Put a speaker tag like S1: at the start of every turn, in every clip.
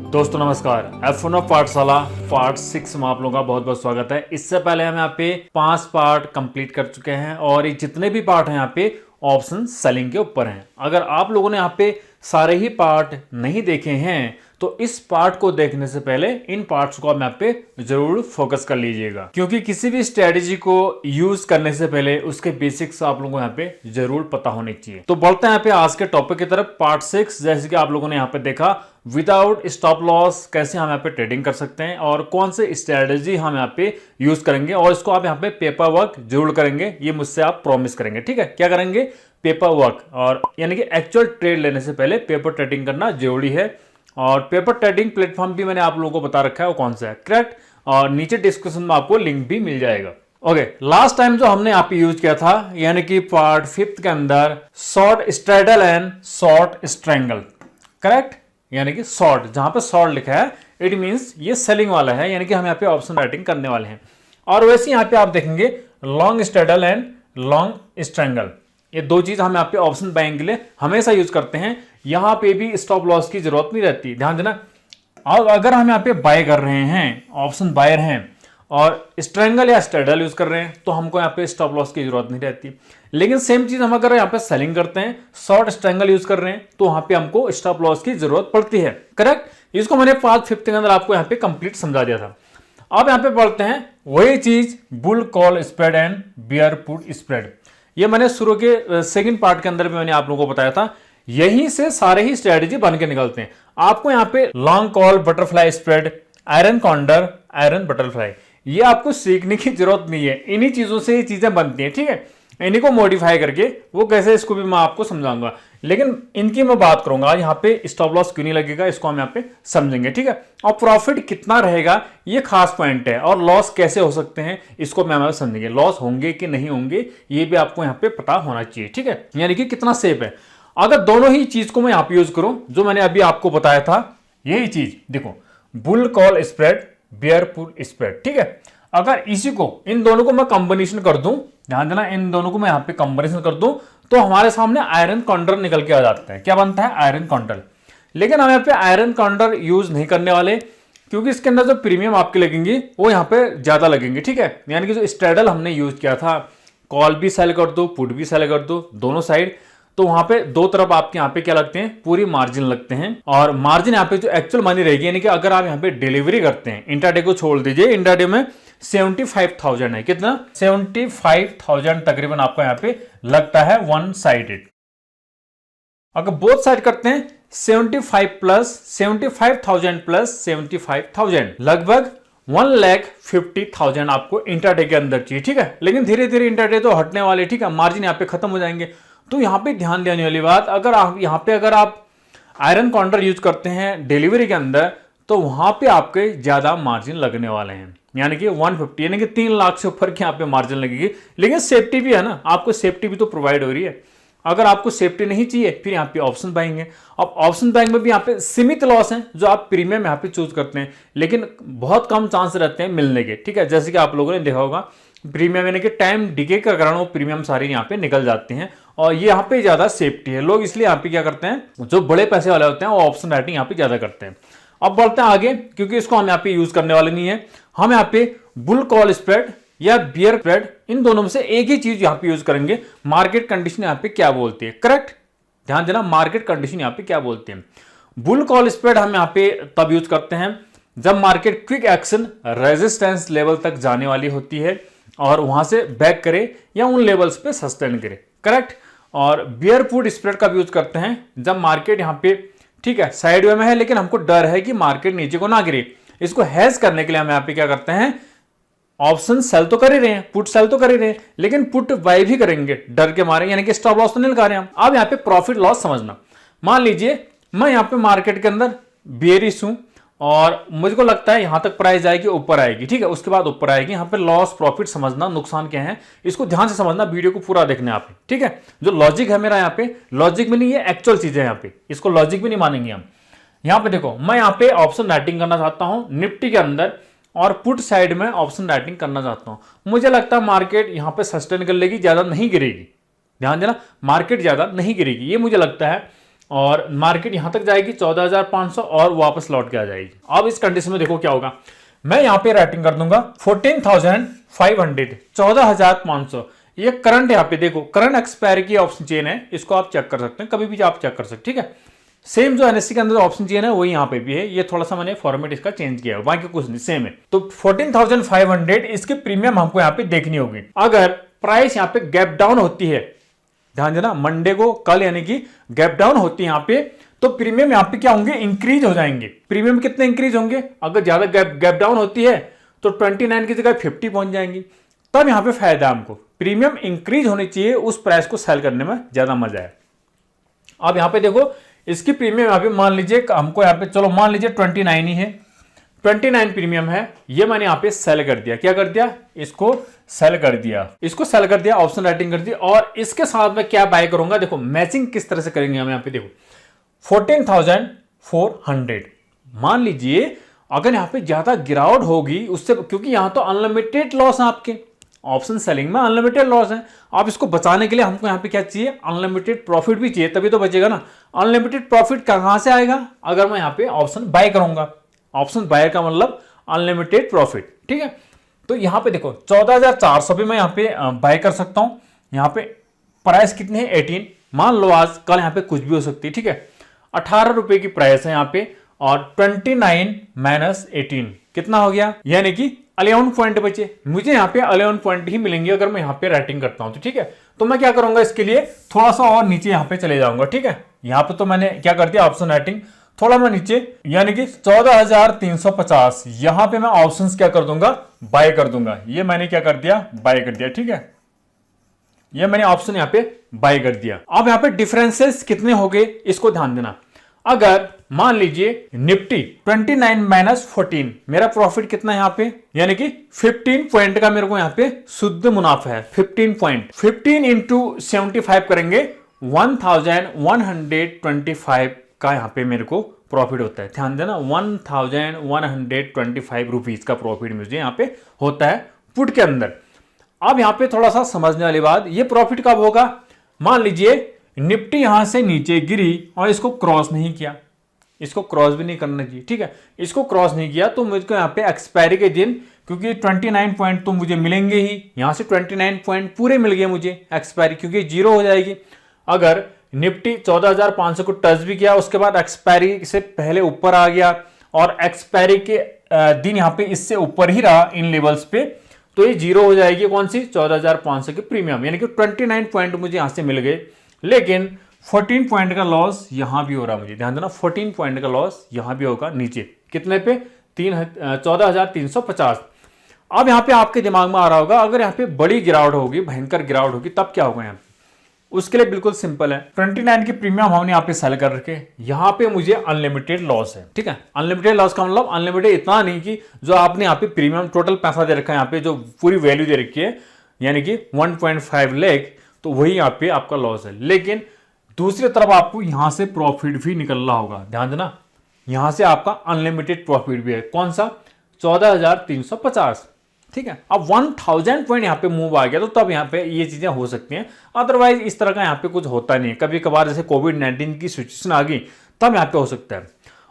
S1: दोस्तों नमस्कार। F1 पाठशाला पार्ट 6 में आप लोगों का बहुत बहुत स्वागत है। इससे पहले हम यहाँ पे 5 पार्ट कंप्लीट कर चुके हैं और ये जितने भी पार्ट हैं यहाँ पे ऑप्शन सेलिंग के ऊपर हैं। अगर आप लोगों ने यहाँ पे सारे ही पार्ट नहीं देखे हैं तो इस पार्ट को देखने से पहले इन पार्ट्स को आप यहाँ पे जरूर फोकस कर लीजिएगा, क्योंकि किसी भी स्ट्रेटेजी को यूज करने से पहले उसके बेसिक्स आप लोगों को यहाँ पे जरूर पता होने चाहिए। तो बढ़ते हैं यहाँ पे आज के टॉपिक की तरफ, पार्ट 6। जैसे कि आप लोगों ने यहाँ पे देखा विदाउट स्टॉप लॉस कैसे हम यहाँ पे ट्रेडिंग कर सकते हैं और कौन से स्ट्रेटेजी हम यहाँ पे यूज करेंगे, और इसको आप यहाँ पे पेपर वर्क जरूर करेंगे, ये मुझसे आप प्रॉमिस करेंगे। ठीक है, क्या करेंगे? पेपर वर्क, और यानी कि एक्चुअल ट्रेड लेने से पहले पेपर ट्रेडिंग करना जरूरी है। और पेपर ट्रेडिंग प्लेटफॉर्म भी मैंने आप लोगों को बता रखा है वो कौन सा है, करेक्ट, और नीचे डिस्क्रिप्शन में आपको लिंक भी मिल जाएगा। ओके, लास्ट टाइम जो हमने यहाँ पे यूज किया था यानी कि पार्ट 5 के अंदर short straddle and short strangle, correct, यानी कि शॉर्ट, जहां पे शॉर्ट लिखा है इट मींस ये सेलिंग वाला है, यानी कि हम यहाँ पे ऑप्शन राइटिंग करने वाले हैं। और वैसे यहाँ पे आप देखेंगे long straddle and long strangle, ये दो चीज हम यहाँ पे ऑप्शन बाइंग के लिए हमेशा यूज करते हैं। यहाँ पे भी स्टॉप लॉस की जरूरत नहीं रहती, ध्यान देना। और अगर हम यहाँ पे बाय कर रहे हैं, ऑप्शन बायर हैं और स्ट्रैंगल या स्ट्रेडल यूज कर रहे हैं तो हमको यहाँ पे स्टॉप लॉस की जरूरत नहीं रहती। लेकिन सेम चीज हम अगर यहाँ पे सेलिंग करते हैं, शॉर्ट स्ट्रैंगल यूज कर रहे हैं तो वहां पे हमको स्टॉप लॉस की जरूरत पड़ती है, करेक्ट। इसको मैंने पार्ट 5 के अंदर आपको यहाँ पे कंप्लीट समझा दिया था। अब यहाँ पे पढ़ते हैं वही चीज bull call spread and beer put spread. ये मैंने शुरू के सेकंड पार्ट के अंदर भी मैंने आप लोगों को बताया था। यहीं से सारे ही स्ट्रेटेजी बन के निकलते हैं। आपको यहाँ पे long call butterfly spread, iron condor, iron butterfly, ये आपको सीखने की जरूरत नहीं है, इन्हीं चीजों से ये चीजें बनती हैं। ठीक है, इन्हीं को मॉडिफाई करके वो कैसे, इसको भी मैं आपको समझाऊंगा, लेकिन इनकी मैं बात करूंगा। यहाँ पे स्टॉप लॉस क्यों नहीं लगेगा इसको हम यहाँ पे समझेंगे, ठीक है। और प्रॉफिट कितना रहेगा ये खास पॉइंट है, और लॉस कैसे हो सकते हैं इसको मैं समझेंगे। लॉस होंगे कि नहीं होंगे ये भी आपको यहाँ पे पता होना चाहिए, ठीक है, यानी कि कितना सेफ है। अगर दोनों ही चीज को मैं यहाँ पे यूज करूं जो मैंने अभी आपको बताया था, यही चीज देखो, bull call spread, beer put spread, ठीक है। अगर इसी को, इन दोनों को मैं कॉम्बिनेशन कर दूं, ध्यान देना, इन दोनों को मैं यहाँ पे कॉम्बिनेशन कर दूं तो हमारे सामने आयरन कॉन्डर निकल के आ जाता है। क्या बनता है? Iron condor. लेकिन हम यहाँ पे आयरन कॉन्डर यूज नहीं करने वाले, क्योंकि इसके अंदर जो प्रीमियम आपके लगेंगे वो यहाँ पे ज्यादा लगेंगे, ठीक है। यानी कि जो स्ट्रेडल हमने यूज किया था, कॉल भी सेल कर दो, पुट भी सेल कर दो, दोनों साइड, तो वहां पे दो तरफ आपके यहाँ पे क्या लगते हैं? पूरी मार्जिन लगते हैं। और मार्जिन यहाँ पे जो एक्चुअल मनी रहेगी, यानी कि अगर आप यहाँ पे डिलीवरी करते हैं, इंट्राडे को छोड़ दीजिए, इंट्राडे में 75,000 है, कितना? 75,000 तकरीबन आपको यहाँ पे लगता है वन साइडेड। अगर बोथ साइड करते हैं 75 प्लस 75,000 प्लस 75,000, लगभग 1,50,000 आपको इंट्राडे के अंदर चाहिए, ठीक है। लेकिन धीरे धीरे इंट्राडे तो हटने वाले, ठीक है, मार्जिन यहाँ पे खत्म हो जाएंगे। तो यहाँ पे ध्यान देने वाली बात, अगर आप यहाँ पे अगर आप आयरन काउंटर यूज करते हैं डिलीवरी के अंदर तो वहां पे आपके ज्यादा मार्जिन लगने वाले हैं, यानी कि 150, यानी कि 3 लाख से ऊपर की यहाँ पे मार्जिन लगेगी। लेकिन सेफ्टी भी है ना, आपको सेफ्टी भी तो प्रोवाइड हो रही है। अगर आपको सेफ्टी नहीं चाहिए फिर यहाँ पे ऑप्शन बाइंग है। अब ऑप्शन बाइंग में भी यहाँ पे सीमित लॉस है जो आप प्रीमियम यहाँ पे चूज करते हैं, लेकिन बहुत कम चांस रहते हैं मिलने के, ठीक है। जैसे कि आप लोगों ने देखा होगा प्रीमियम, यानी कि टाइम डिके के कारण वो प्रीमियम सारे यहाँ पे निकल जाते हैं, और ये यहाँ पे ज्यादा सेफ्टी है। लोग इसलिए यहाँ पे क्या करते हैं, जो बड़े पैसे वाले होते हैं वो ऑप्शन राइटिंग यहाँ पे ज्यादा करते हैं। अब बढ़ते हैं आगे, क्योंकि इसको हम यहाँ पे यूज करने वाले नहीं है। हम यहाँ पे बुल कॉल स्प्रेड या बियर स्प्रेड, इन दोनों में से एक ही चीज यहाँ पे यूज करेंगे। मार्केट कंडीशन यहाँ पे क्या बोलती है, करेक्ट, ध्यान देना, मार्केट कंडीशन यहाँ पे क्या बोलती है। बुल कॉल स्प्रेड हम यहाँ पे तब यूज करते हैं जब market quick action resistance level तक जाने वाली होती है और वहां से बैक करे या उन लेवल्स पे सस्टेन करे, करेक्ट। और बियर पुट स्प्रेड का यूज करते हैं जब मार्केट यहाँ पे, ठीक है, साइड वे में है लेकिन हमको डर है कि मार्केट नीचे को ना गिरे। इसको हेज करने के लिए हम यहाँ पे क्या करते हैं, ऑप्शन सेल तो कर ही रहे हैं, पुट सेल तो कर ही रहे हैं, लेकिन पुट बाय भी करेंगे डर के मारे, यानी कि स्टॉप लॉस तो नहीं लगा रहे हैं हम। अब यहाँ पे प्रॉफिट लॉस समझना, मान लीजिए मैं यहाँ पे मार्केट के अंदर बेयरिश हूं और मुझको लगता है यहां तक प्राइस जाएगी, ऊपर आएगी, ठीक है, उसके बाद ऊपर आएगी। यहाँ पे लॉस प्रॉफिट समझना, नुकसान क्या है, इसको ध्यान से समझना, वीडियो को पूरा देखना है आपने, ठीक है। जो लॉजिक है मेरा यहाँ पे, लॉजिक में नहीं, ये एक्चुअल चीज है यहाँ पे, इसको लॉजिक भी नहीं मानेंगे हम। यहाँ पे देखो, मैं यहाँ पे ऑप्शन राइटिंग करना चाहता हूं निफ्टी के अंदर और पुट साइड में ऑप्शन राइटिंग करना चाहता हूं। मुझे लगता है मार्केट यहाँ पे सस्टेन कर लेगी, ज्यादा नहीं गिरेगी, ध्यान देना, मार्केट ज्यादा नहीं गिरेगी, ये मुझे लगता है। और मार्केट यहां तक जाएगी 14,500 और वापस लौट के आ जाएगी। अब इस कंडीशन में देखो क्या होगा, मैं यहां पे राइटिंग कर दूंगा 14,500, 14,500। ये करंट यहां पे देखो, करंट एक्सपायरी की ऑप्शन चेन है, इसको आप चेक कर सकते हैं, कभी भी आप चेक कर सकते हैं, ठीक है। सेम जो एनएससी के अंदर ऑप्शन चेन है वही यहां पे भी है, ये थोड़ा सा मैंने फॉर्मेट इसका चेंज किया है, बाकी कुछ नहीं, सेम है। तो 14,500 इसकी प्रीमियम हमको यहां पे देखनी होगी। अगर प्राइस यहां पे गैप डाउन होती है, ध्यान देना, मंडे को कल यानी कि गैप डाउन होती है यहां पे, तो प्रीमियम यहां पे क्या होंगे, इंक्रीज हो जाएंगे। प्रीमियम कितने इंक्रीज होंगे, अगर ज्यादा गैप डाउन होती है तो 29 की जगह 50 पहुंच जाएंगी, तब यहां पे फायदा हमको। प्रीमियम इंक्रीज होनी चाहिए, उस प्राइस को सेल करने में ज्यादा मजा है। अब यहां पे देखो इसकी प्रीमियम यहां पे मान लीजिए हमको यहां पे, चलो मान लीजिए 29 ही है, 29 प्रीमियम है, ये मैंने यहां पे सेल कर दिया। क्या कर दिया, इसको सेल कर दिया, इसको सेल कर दिया, ऑप्शन राइटिंग कर दी। और इसके साथ में क्या बाय करूंगा, देखो मैचिंग किस तरह से करेंगे हम यहां पे, देखो 14,400 मान लीजिए, अगर यहां पे ज्यादा गिरावट होगी उससे, क्योंकि यहां तो अनलिमिटेड लॉस है आपके, ऑप्शन सेलिंग में अनलिमिटेड लॉस है। आप इसको बचाने के लिए हमको यहां पे क्या चाहिए, अनलिमिटेड प्रॉफिट भी चाहिए, तभी तो बचेगा ना। अनलिमिटेड प्रॉफिट कहां से आएगा, अगर मैं यहां पे ऑप्शन बाय करूंगा। ऑप्शन बाय का मतलब अनलिमिटेड प्रॉफिट, ठीक है। तो यहां पे देखो 14,400 पे मैं यहां पे बाय कर सकता हूं। यहां पे प्राइस कितनी है, 18, मान लो आज कल यहां पे कुछ भी हो सकती है, ठीक है। 18 रुपए की प्राइस है यहां पे, और 29 माइनस 18 कितना हो गया, यानी कि 11 पॉइंट बचे। मुझे यहां पे 11 पॉइंट ही मिलेंगे अगर मैं यहां पे राइटिंग करता हूं, तो ठीक है। तो मैं क्या करूंगा, इसके लिए थोड़ा सा और नीचे यहां पे चले जाऊंगा, ठीक है। यहां पे तो मैंने क्या कर दिया, ऑप्शन राइटिंग, थोड़ा मैं नीचे, यानी कि 14,350, यहां पे मैं ऑप्शंस क्या कर दूंगा, बाय कर दूंगा। ये मैंने क्या कर दिया, बाय कर दिया, ठीक है। ये मैंने ऑप्शन यहां पे बाय कर दिया। अब यहां पे डिफरेंसेस कितने हो गए, इसको ध्यान देना। अगर मान लीजिए निफ्टी 29 माइनस 14, मेरा प्रॉफिट कितना है यहां पे, यानी कि 15 पॉइंट का मेरे को यहां पे शुद्ध मुनाफा है। 15 पॉइंट, 15 इंटू 75 करेंगे, 1125 का यहां पे मेरे को प्रॉफिट होता है। ध्यान देना, 1125 रुपीज का प्रॉफिट मुझे यहां पे होता है पुट के अंदर। अब यहां पे थोड़ा सा समझने वाली बात, ये प्रॉफिट कब होगा, मान लीजिए निफ्टी यहां से नीचे गिरी और इसको क्रॉस नहीं किया, इसको क्रॉस भी नहीं करना चाहिए, ठीक है। इसको क्रॉस नहीं किया तो मुझको यहां पे एक्सपायरी के दिन, क्योंकि 29 पॉइंट तो मुझे मिलेंगे ही, यहां से 29 पॉइंट पूरे मिल गए मुझे एक्सपायरी, क्योंकि जीरो हो जाएगी। अगर निफ्टी 14,500 को टच भी किया, उसके बाद एक्सपायरी से पहले ऊपर आ गया और एक्सपायरी के दिन यहां पे इससे ऊपर ही रहा इन लेवल्स पे, तो ये जीरो हो जाएगी, कौन सी, 14,500 की प्रीमियम, यानी कि 29 पॉइंट मुझे यहां से मिल गए। लेकिन 14 पॉइंट का लॉस यहां भी हो रहा, मुझे ध्यान देना, 14 पॉइंट का लॉस यहां भी होगा नीचे, कितने पे, 14,350। अब यहां पे आपके दिमाग में आ रहा होगा, अगर यहां पे बड़ी गिरावट होगी, भयंकर गिरावट होगी, तब क्या होगा यहां पे। उसके लिए बिल्कुल सिंपल है, 29 की प्रीमियम हमने यहाँ पे सेल कर रखे, यहाँ पे मुझे अनलिमिटेड लॉस है, ठीक है। अनलिमिटेड लॉस का मतलब अनलिमिटेड इतना नहीं कि जो आपने यहाँ पे प्रीमियम टोटल पैसा दे रखा है, यहाँ पे जो पूरी वैल्यू दे रखी है, यानी कि 1.5 लाख, तो वही यहाँ पे आपका लॉस है। लेकिन दूसरी तरफ आपको यहां से प्रॉफिट भी निकल रहा होगा, ध्यान देना, यहां से आपका अनलिमिटेड प्रॉफिट भी है, कौन सा, 14,350, ठीक है। अब 1000 पॉइंट यहां पे मूव आ गया तो तब यहां पे ये चीजें हो सकती हैं, अदरवाइज इस तरह का यहां पे कुछ होता नहीं है। कभी कभार जैसे कोविड-19 की सिचुएशन आ गई तब यहां पे हो सकता है।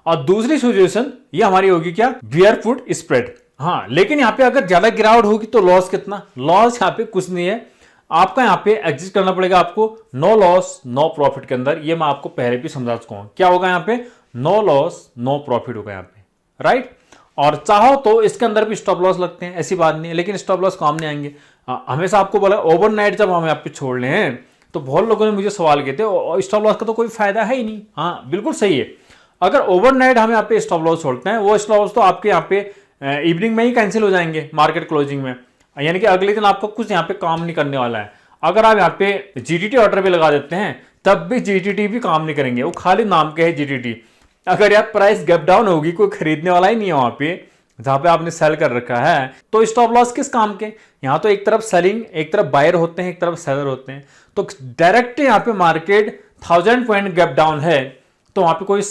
S1: और दूसरी सिचुएशन ये हमारी होगी क्या, बियर फुट स्प्रेड, हाँ। लेकिन यहां पे अगर ज्यादा गिरावट होगी तो लॉस कितना, लॉस यहां पे कुछ नहीं है, आपका यहां पे एग्जिट करना पड़ेगा आपको नो लॉस नो प्रॉफिट के अंदर। ये मैं आपको पहले भी समझा चुका हूं, क्या होगा यहां पे, नो लॉस नो प्रॉफिट होगा यहां पे, राइट। और चाहो तो इसके अंदर भी स्टॉप लॉस लगते हैं, ऐसी बात नहीं है, लेकिन स्टॉप लॉस काम नहीं आएंगे। हमेशा आपको बोला ओवरनाइट जब हम यहाँ पे छोड़ रहे हैं तो बहुत लोगों ने मुझे सवाल किए थे, स्टॉप लॉस का तो कोई फायदा है ही नहीं। हाँ बिल्कुल सही है, अगर ओवरनाइट हम यहाँ पे स्टॉप लॉस छोड़ते हैं, वो स्टॉप लॉस तो आपके यहाँ पे इवनिंग में ही कैंसिल हो जाएंगे मार्केट क्लोजिंग में, यानी कि अगले दिन आपको कुछ यहाँ पे काम नहीं करने वाला है। अगर आप यहाँ पे जीटीटी ऑर्डर भी लगा देते हैं तब भी जीटीटी भी काम नहीं करेंगे, वो खाली नाम के है जीटीटी। अगर यार प्राइस गैप डाउन होगी, कोई खरीदने वाला ही नहीं है वहां पे जहां पे आपने सेल कर रखा है, तो स्टॉप लॉस किस काम के। यहां तो एक तरफ सेलिंग, एक तरफ बायर होते हैं, एक तरफ सेलर होते हैं, तो डायरेक्ट यहां पे मार्केट 1000 पॉइंट गैप डाउन है तो वहां पे कोई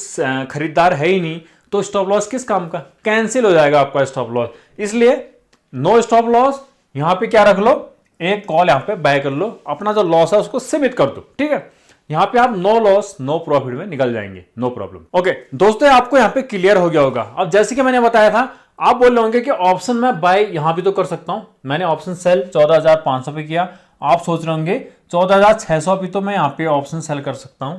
S1: खरीदार है ही नहीं, तो स्टॉप लॉस किस काम का, कैंसिल हो जाएगा आपका स्टॉप लॉस। इसलिए नो स्टॉप लॉस, यहां पे क्या रख लो, एक कॉल यहां पे बाय कर लो, अपना जो लॉस है उसको सीमित कर दो, ठीक है। यहाँ पे आप नो लॉस नो प्रॉफिट में निकल जाएंगे, नो प्रॉब्लम। ओके दोस्तों, आपको यहाँ पे क्लियर हो गया होगा। अब जैसे कि मैंने बताया था, आप बोल रहे होंगे कि ऑप्शन में बाय यहां भी तो कर सकता हूं। मैंने ऑप्शन सेल 14,500 पे किया। आप सोच रहे होंगे 14,600 भी तो मैं यहाँ पे ऑप्शन सेल कर सकता हूं,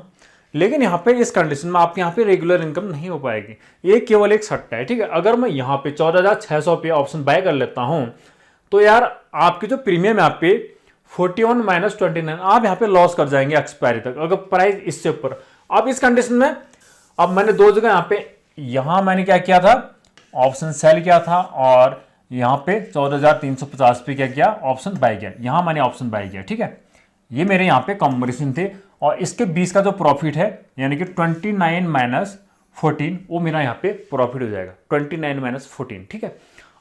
S1: लेकिन यहाँ पे इस कंडीशन में आपके यहाँ पे रेगुलर इनकम नहीं हो पाएगी। ये केवल एक सट्टा है, ठीक है। अगर मैं यहाँ पे 14,600 पे ऑप्शन बाय कर लेता हूं तो यार आपकी जो प्रीमियम यहाँ पे 41 माइनस 29 आप यहाँ पे लॉस कर जाएंगे एक्सपायरी तक, अगर प्राइस इससे ऊपर। अब इस कंडीशन में अब मैंने दो जगह यहाँ पे, यहाँ मैंने क्या किया था, ऑप्शन सेल किया था, और यहाँ पे 14,350 पे क्या किया, ऑप्शन बाय किया। यहाँ मैंने ऑप्शन बाय किया, ठीक है। ये मेरे यहाँ पे कॉम्बिनेशन थे, और इसके 20 का जो प्रॉफिट है यानी कि 29 माइनस 14 वो मेरा यहाँ पे प्रॉफिट हो जाएगा, 29 माइनस 14, ठीक है।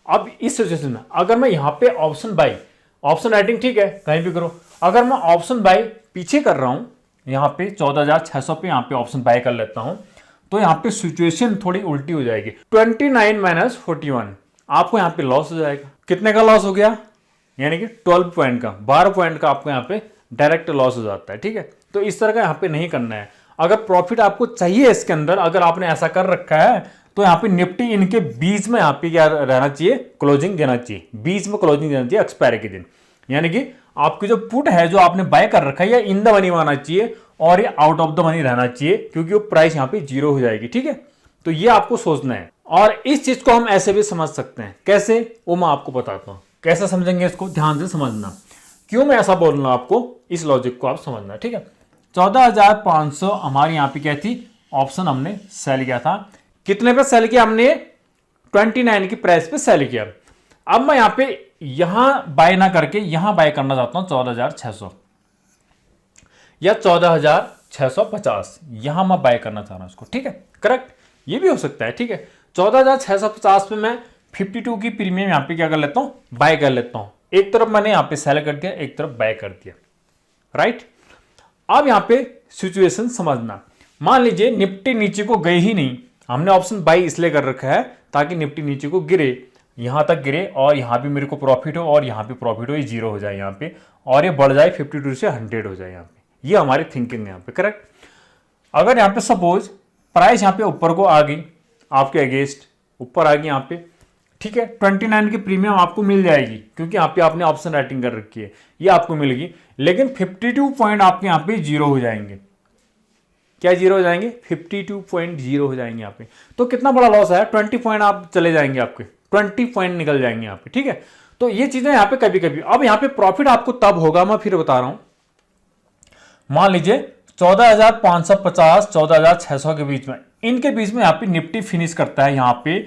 S1: अब इस सिचुएशन में अगर मैं यहाँ पे ऑप्शन बाय, ऑप्शन राइटिंग ठीक है कहीं भी करो, अगर मैं ऑप्शन बाय पीछे कर रहा हूँ, यहाँ पे 14,600 पे यहाँ पे ऑप्शन बाय कर लेता हूँ, तो यहाँ पे सिचुएशन थोड़ी उल्टी हो जाएगी। 29 माइनस 41 आपको यहाँ पे लॉस हो जाएगा। कितने का लॉस हो गया, यानी कि 12 पॉइंट का, 12 पॉइंट का आपको यहाँ पे डायरेक्ट लॉस हो जाता है, ठीक है। तो इस तरह का यहाँ पे नहीं करना है। अगर प्रॉफिट आपको चाहिए इसके अंदर, अगर आपने ऐसा कर रखा है, तो यहाँ पे निफ्टी इनके बीच में यहाँ पे क्या रहना चाहिए, क्लोजिंग देना चाहिए, बीच में क्लोजिंग देना चाहिए एक्सपायरी के दिन। यानी कि आपकी जो पुट है जो आपने बाय कर रखा है, या इन द मनी आना चाहिए और ये आउट ऑफ द मनी रहना चाहिए, क्योंकि वो प्राइस यहाँ पे जीरो हो जाएगी, ठीक है। तो ये आपको सोचना है, और इस चीज को हम ऐसे भी समझ सकते हैं। कैसे, वो मैं आपको बताता हूं। कैसे समझेंगे इसको, ध्यान से समझना। क्यों मैं ऐसा बोल रहा हूं आपको, इस लॉजिक को आप समझना, ठीक है। 14,500 हमारी यहाँ पे क्या थी, ऑप्शन हमने सेल किया था। कितने पे सेल किया हमने, 29 की प्राइस पे सेल किया। अब मैं यहाँ पे यहां बाय ना करके यहां बाय करना चाहता हूं 14,600 या 14,650, यहां मैं बाय करना चाह रहा हूं इसको, ठीक है। करेक्ट, ये भी हो सकता है, ठीक है। 14,650 पे मैं 52 की प्रीमियम यहां पे क्या कर लेता हूं, बाय कर लेता हूं। एक तरफ मैंने यहां पे सेल कर दिया, एक तरफ बाय कर दिया, राइट। अब यहां पे सिचुएशन समझना। मान लीजिए निफ्टी नीचे को गई ही नहीं, हमने ऑप्शन बाय इसलिए कर रखा है ताकि निफ्टी नीचे को गिरे, यहां तक गिरे, और यहां पे मेरे को प्रॉफिट हो, और यहां पे प्रॉफिट हो, ये जीरो हो जाए यहाँ पे, और ये बढ़ जाए 52 से 100 हो जाए यहाँ पे। ये हमारी थिंकिंग है यहाँ पे, करेक्ट। अगर यहाँ पे सपोज प्राइस यहाँ पे ऊपर को आ गई, आपके अगेंस्ट ऊपर आ गई यहाँ पे, ठीक है, 29 की प्रीमियम आपको मिल जाएगी, क्योंकि यहाँ पे आपने ऑप्शन राइटिंग कर रखी है, ये आपको मिलेगी। लेकिन 52 पॉइंट आपके यहाँ पे जीरो हो जाएंगे। क्या जीरो हो जाएंगे, 52 पॉइंट जीरो हो जाएंगे यहाँ पे। तो कितना बड़ा लॉस है, 20 पॉइंट आप चले जाएंगे, आपके 20 पॉइंट निकल जाएंगे यहाँ पे, ठीक है। तो ये चीजें यहाँ पे कभी कभी, अब यहाँ पे प्रॉफिट आपको तब होगा, मैं फिर बता रहा हूं। मान लीजिए 14,550 14,600 के बीच में, इनके बीच में यहाँ पे निफ्टी फिनिश करता है यहाँ पे,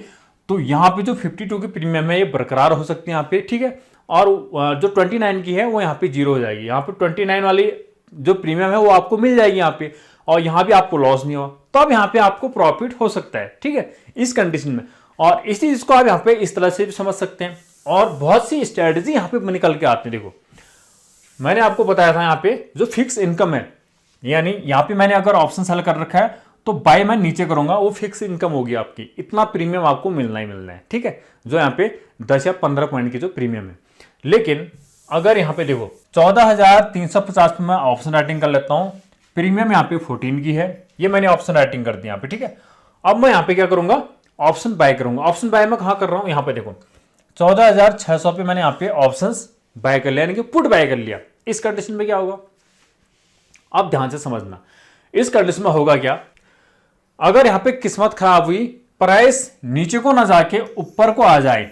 S1: तो यहाँ पे जो 52 की प्रीमियम है ये बरकरार हो सकती है यहाँ पे, ठीक है। और जो 29 की है वो यहाँ पे जीरो हो जाएगी। यहाँ पे 29 वाली जो प्रीमियम है वो आपको मिल जाएगी यहाँ पे, और यहाँ भी आपको लॉस नहीं होगा, तब तो यहाँ पे आपको प्रॉफिट हो सकता है, ठीक है, इस कंडीशन में। और इसी चीज को आप यहाँ पे इस तरह से भी समझ सकते हैं, और बहुत सी स्ट्रेटेजी यहाँ पे निकल के आते हैं। देखो मैंने आपको बताया था यहाँ पे जो फिक्स इनकम है, यानी यहाँ पे मैंने अगर ऑप्शन सेल कर रखा है तो बाय मैं नीचे करूंगा, वो फिक्स इनकम होगी आपकी, इतना प्रीमियम आपको मिलना ही मिलना है, ठीक है। जो यहाँ पे 10 या 15 पॉइंट की जो प्रीमियम है। लेकिन अगर यहाँ पे देखो 14,350 पे मैं ऑप्शन राइटिंग कर लेता हूँ, प्रीमियम यहाँ पे 14 की है, ये मैंने ऑप्शन राइटिंग कर दी यहाँ पे, ठीक है। अब मैं यहाँ पे क्या करूंगा, ऑप्शन बाय करूंगा। ऑप्शन बाय मैं कहाँ कर रहा हूँ, यहाँ पे देखो 14,600 पे मैंने यहाँ पे ऑप्शन बाय कर लिया, यानी कि पुट बाय कर लिया। इस कंडीशन में क्या होगा, अब ध्यान से समझना। इस कंडीशन में होगा क्या, अगर यहां पे किस्मत खराब हुई, प्राइस नीचे को ना जाके ऊपर को आ जाए,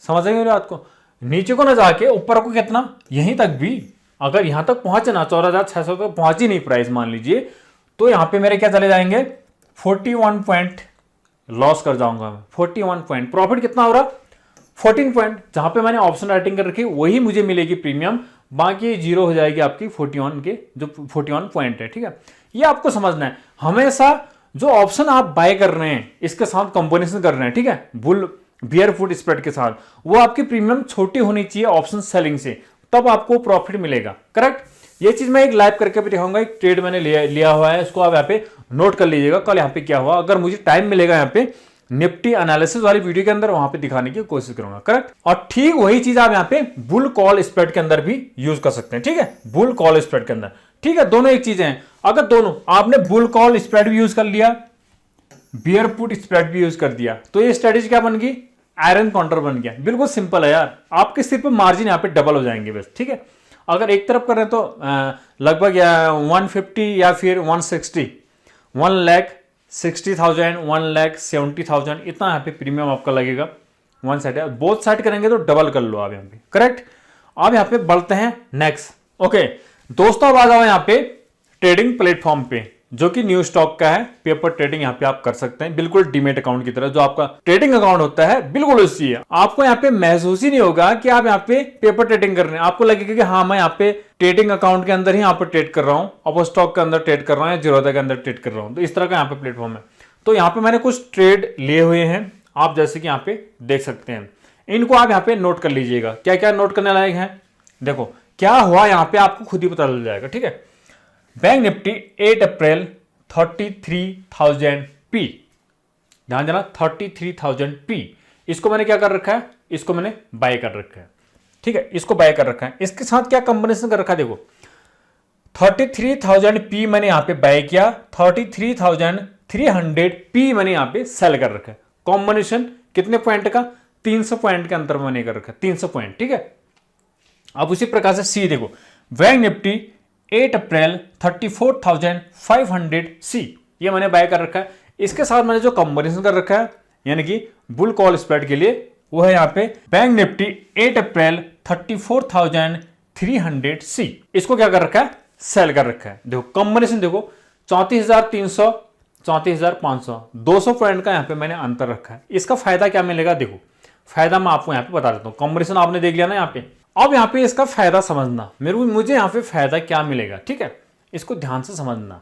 S1: समझ मेरी बात को, नीचे को ना जाके ऊपर को कितना, यहीं तक भी अगर यहां तक पहुंचे ना, 14,600 तक पहुंची नहीं प्राइस मान लीजिए, तो यहां पे मेरे क्या चले जाएंगे, 41 पॉइंट लॉस कर जाऊंगा मैं। 41 पॉइंट, प्रॉफिट कितना हो रहा, 14 पॉइंट, जहां पे मैंने ऑप्शन राइटिंग कर रखी वही मुझे मिलेगी प्रीमियम, बाकी जीरो हो जाएगी आपकी 41 के जो 41 पॉइंट है, ठीक है। ये आपको समझना है। हमेशा जो ऑप्शन आप बाय कर रहे हैं इसके साथ कॉम्बिनेशन कर रहे हैं, ठीक है, बुल बियर पुट स्प्रेड के साथ, वो आपकी प्रीमियम छोटी होनी चाहिए ऑप्शन सेलिंग से, तब आपको प्रॉफिट मिलेगा, करेक्ट। ये चीज मैं एक लाइव करके भी दिखाऊंगा, एक ट्रेड मैंने लिया हुआ है, इसको आप यहाँ पे नोट कर लीजिएगा। कल यहाँ पे क्या हुआ, अगर मुझे टाइम मिलेगा यहाँ पे निफ्टी एनालिसिस वाली वीडियो के अंदर वहां पे दिखाने की कोशिश करूंगा, करेक्ट। और ठीक वही चीज आप यहाँ पे बुल कॉल स्प्रेड के अंदर भी यूज कर सकते हैं, ठीक है, बुल कॉल स्प्रेड के अंदर, ठीक है, दोनों एक चीजें हैं। अगर दोनों आपने बुल कॉल स्प्रेड भी यूज कर लिया, बियर पुट स्प्रेड भी यूज कर दिया, तो ये स्ट्रेटेजी क्या बन गई, आयरन काउंटर बन गया। बिल्कुल सिंपल है यार, आपके सिर्फ मार्जिन यहाँ पे डबल हो जाएंगे बस। ठीक है, अगर एक तरफ कर रहे हैं तो लगभग 150 या फिर 160, 1,60,000, 1,70,000 इतना यहाँ पे प्रीमियम आपका लगेगा वन साइड। बोथ साइड करेंगे तो डबल कर लो आप यहाँ पे, करेक्ट। अब यहाँ पे बढ़ते हैं नेक्स्ट। ओके दोस्तों, अब आ जाओ यहाँ पे ट्रेडिंग प्लेटफॉर्म पे, जो कि न्यू स्टॉक का है। पेपर ट्रेडिंग यहाँ पे आप कर सकते हैं, बिल्कुल डीमेट अकाउंट की तरह। जो आपका ट्रेडिंग अकाउंट होता है बिल्कुल उसी है। आपको यहाँ पे महसूस ही नहीं होगा कि आप यहाँ पे पेपर ट्रेडिंग कर रहे हैं। आपको लगेगा कि हाँ, मैं यहाँ पे ट्रेडिंग अकाउंट के अंदर ही यहाँ पे ट्रेड कर रहा हूँ, अब स्टॉक के अंदर ट्रेड कर रहा हूँ या जीरोधा के अंदर ट्रेड कर रहा हूँ। तो इस तरह का यहाँ पे प्लेटफॉर्म है। तो यहाँ पे मैंने कुछ ट्रेड लिए हुए हैं, आप जैसे कि यहाँ पे देख सकते हैं। इनको आप यहाँ पे नोट कर लीजिएगा, क्या क्या नोट करने लायक है। देखो क्या हुआ यहाँ पे आपको खुद ही पता चल जाएगा। ठीक है, बैंक निफ्टी 8 अप्रैल 33,000 पी, ध्यान देना 33,000 पी। इसको मैंने क्या कर रखा है, इसको मैंने बाय कर रखा है। ठीक है, इसको बाय कर रखा है। इसके साथ क्या कॉम्बिनेशन कर रखा है, देखो 33,000 पी मैंने यहां पे बाय किया, 33,300 पी मैंने यहां पे सेल कर रखा है। कॉम्बिनेशन कितने पॉइंट का, 300 पॉइंट के अंतर मैंने कर रखा है, 300 पॉइंट। ठीक है, अब उसी प्रकार से सी देखो, बैंक निफ्टी 8 अप्रैल 34,500 सी, ये मैंने बाय कर रखा है। इसके साथ मैंने जो कॉम्बिनेशन कर रखा है यानी कि बुल कॉल स्प्रेड के लिए, वो है यहाँ पे बैंक निफ्टी 8 अप्रैल 34,300 सी। इसको क्या कर रखा है, सेल कर रखा है। देखो कॉम्बिनेशन देखो 34,300, 34,500, 200 पॉइंट का यहाँ पे मैंने अंतर रखा है। इसका फायदा क्या मिलेगा, देखो फायदा मैं आपको यहाँ पे बता देता हूँ। कॉम्बिनेशन आपने देख लिया ना यहाँ पे, अब यहाँ पे इसका फायदा समझना, मुझे यहाँ पे फायदा क्या मिलेगा। ठीक है, इसको ध्यान से समझना।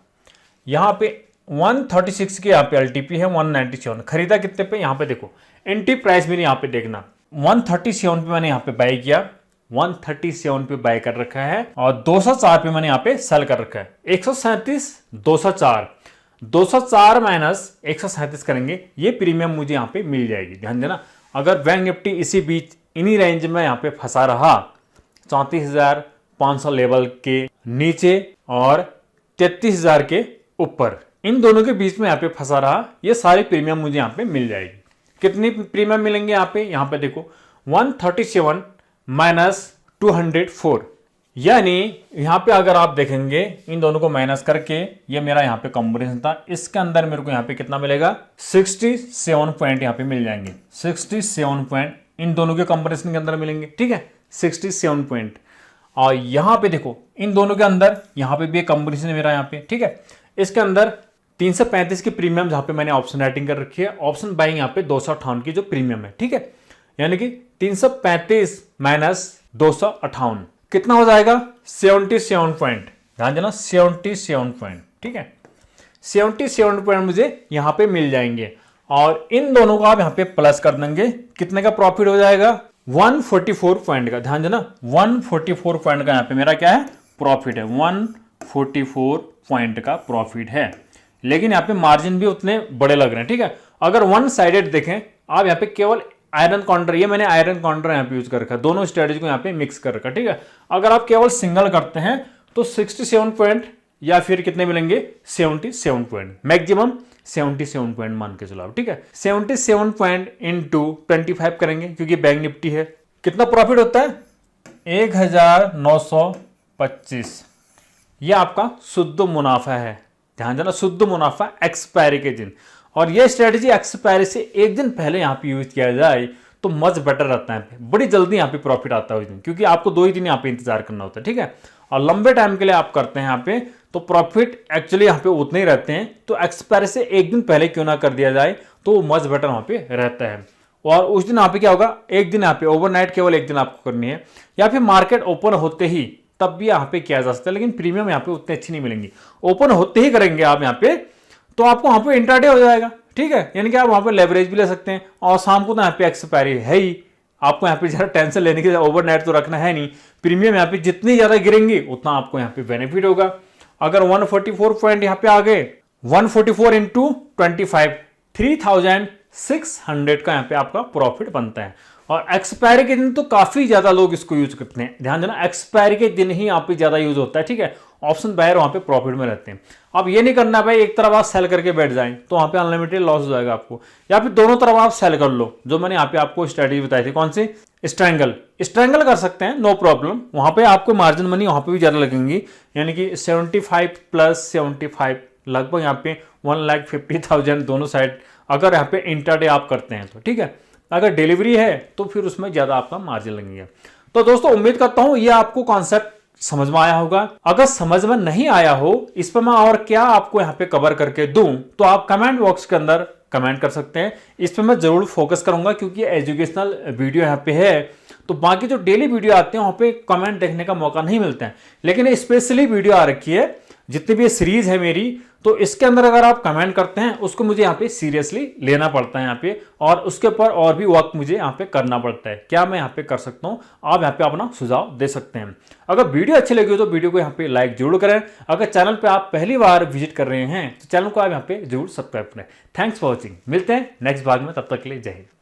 S1: यहाँ पे 136 की यहाँ पे एलटीपी है, 197 खरीदा कितने पे, यहाँ पे देखो एंट्री प्राइस भी यहाँ पे देखना 137 पे मैंने यहाँ पे बाय किया, 137 पे बाय कर रखा है, और 204 पे मैंने यहाँ पे सेल कर रखा है। 137, 204, 204 माइनस 137 करेंगे, ये प्रीमियम मुझे यहाँ पे मिल जाएगी। ध्यान देना, अगर बैंक निफ्टी इसी बीच इन्हीं रेंज में यहाँ पे फंसा रहा, 34,500 लेवल के नीचे और 33,000 के ऊपर, इन दोनों के बीच में यहाँ पे फंसा रहा, ये सारी प्रीमियम मुझे यहाँ पे मिल जाएगी। कितनी प्रीमियम मिलेंगे यहाँ पे देखो 137 माइनस 204, यानी यहाँ पे अगर आप देखेंगे इन दोनों को माइनस करके, ये मेरा यहाँ पे कॉम्बिनेशन था, इसके अंदर मेरे को यहाँ पे कितना मिलेगा, 67 पॉइंट यहाँ पे मिल जाएंगे। 67 पॉइंट इन दोनों के कॉम्बिनेशन के अंदर मिलेंगे। ठीक है, 67 पॉइंट। और यहाँ पे देखो इन दोनों के अंदर यहाँ पे भी एक कॉम्बिनेशन है मेरा यहाँ पे। ठीक है, इसके अंदर 335 की प्रीमियम जहाँ पे मैंने ऑप्शन राइटिंग कर रखी है, ऑप्शन बाइंग यहाँ पे 258 की जो प्रीमियम है। ठीक है, यानी कि 335 माइनस 258 कितना हो जाएगा, 77 पॉइंट। ध्यान देना 77 पॉइंट। ठीक है, 77 पॉइंट मुझे यहाँ पे मिल जाएंगे, और इन दोनों को आप यहाँ पे प्लस कर देंगे, कितने का प्रॉफिट हो जाएगा, 144 पॉइंट का। ध्यान देना 144 पॉइंट का यहाँ पे मेरा क्या है, प्रॉफिट है। 144 पॉइंट का प्रॉफिट है, लेकिन यहाँ पे मार्जिन भी उतने बड़े लग रहे हैं। ठीक है, अगर वन साइडेड देखें आप, यहाँ पे केवल आयरन काउंटर, ये मैंने आयरन काउंटर यहाँ पे यूज कर रखा है, दोनों स्ट्रेटेजी को यहाँ पे मिक्स कर रखा है। ठीक है, अगर आप केवल सिंगल करते हैं तो 67 पॉइंट या फिर कितने मिलेंगे, 77 पॉइंट, मैक्सिमम 77 पॉइंट मान के चलो। ठीक है, 77 पॉइंट इंटू 25 करेंगे, क्योंकि बैंक निफ्टी है, कितना प्रॉफिट होता है, 1925। ये आपका शुद्ध मुनाफा है। ध्यान देना, शुद्ध मुनाफा एक्सपायरी के दिन। और ये स्ट्रेटेजी एक्सपायरी से एक दिन पहले यहाँ पे यूज किया जाए तो मच बेटर रहता है, बड़ी जल्दी यहाँ पे प्रॉफिट आता है उस दिन, क्योंकि आपको 2 ही दिन यहाँ पे इंतजार करना होता है। ठीक है, और लंबे टाइम के लिए आप करते हैं यहाँ पे, तो प्रॉफिट एक्चुअली यहाँ पे उतने ही रहते हैं। तो एक्सपायरी से एक दिन पहले क्यों ना कर दिया जाए, तो मच बेटर वहाँ पे रहता है। और उस दिन यहाँ पे क्या होगा, एक दिन यहाँ पे ओवरनाइट केवल एक दिन आपको करनी है, या फिर मार्केट ओपन होते ही तब भी यहाँ पे किया जा सकता है, लेकिन प्रीमियम यहाँ पे उतनी अच्छी नहीं मिलेंगी। ओपन होते ही करेंगे आप यहाँ पे, तो आपको वहाँ पे इंट्राडे हो जाएगा। ठीक है, यानी कि आप वहाँ पे लेवरेज भी ले सकते हैं, और शाम को तो यहाँ पे एक्सपायरी है ही, आपको यहाँ पे ज़्यादा टेंशन लेने की, ओवरनाइट तो रखना है नहीं। प्रीमियम यहाँ पे जितनी ज़्यादा गिरेंगी उतना आपको यहाँ पे बेनिफिट होगा। अगर 144 पॉइंट यहाँ पे आ गए, 144 इंटू 25, 3600 का यहाँ पे आपका प्रॉफिट बनता है। और एक्सपायरी के दिन तो काफी ज्यादा लोग इसको यूज करते हैं, ध्यान देना एक्सपायरी के दिन ही यहाँ पे ज्यादा यूज होता है, ठीक है। ऑप्शन बायर वहां पे प्रॉफिट में रहते हैं। अब ये नहीं करना भाई एक तरफ आप सेल करके बैठ जाएं तो वहां पे अनलिमिटेड लॉस हो जाएगा आपको, या फिर दोनों तरफ आप सेल कर लो, जो मैंने यहाँ पे आपको स्ट्रेटेजी बताई थी। कौन सी? स्ट्रैंगल कर सकते हैं, नो प्रॉब्लम। वहां पे आपको मार्जिन मनी वहां पे भी ज्यादा लगेंगी, यानी कि 75 प्लस 75 लगभग यहाँ पे 1,50,000 दोनों साइड, अगर यहाँ पे इंटरडे आप करते हैं तो, ठीक है। अगर डिलीवरी है तो फिर उसमें ज्यादा आपका मार्जिन लगेगा। तो दोस्तों उम्मीद करता हूं ये आपको कॉन्सेप्ट समझ में आया होगा। अगर समझ में नहीं आया हो, इस पर मैं और क्या आपको यहाँ पे कवर करके दूं, तो आप कमेंट बॉक्स के अंदर कमेंट कर सकते हैं। इस पर मैं जरूर फोकस करूंगा, क्योंकि एजुकेशनल वीडियो यहाँ पे है, तो बाकी जो डेली वीडियो आते हैं वहां पे कमेंट देखने का मौका नहीं मिलता है, लेकिन स्पेशली वीडियो आ रखी है, जितनी भी सीरीज है मेरी, तो इसके अंदर अगर आप कमेंट करते हैं उसको मुझे यहाँ पे सीरियसली लेना पड़ता है यहाँ पे, और उसके ऊपर और भी वर्क मुझे यहाँ पे करना पड़ता है। क्या मैं यहाँ पे कर सकता हूँ, आप यहाँ पे अपना सुझाव दे सकते हैं। अगर वीडियो अच्छी लगी हो तो वीडियो को यहाँ पे लाइक जरूर करें। अगर चैनल पे आप पहली बार विजिट कर रहे हैं तो चैनल को आप यहाँ पे जरूर सब्सक्राइब करें। थैंक्स फॉर वॉचिंग, मिलते हैं नेक्स्ट भाग में, तब तक के लिए जय हिंद।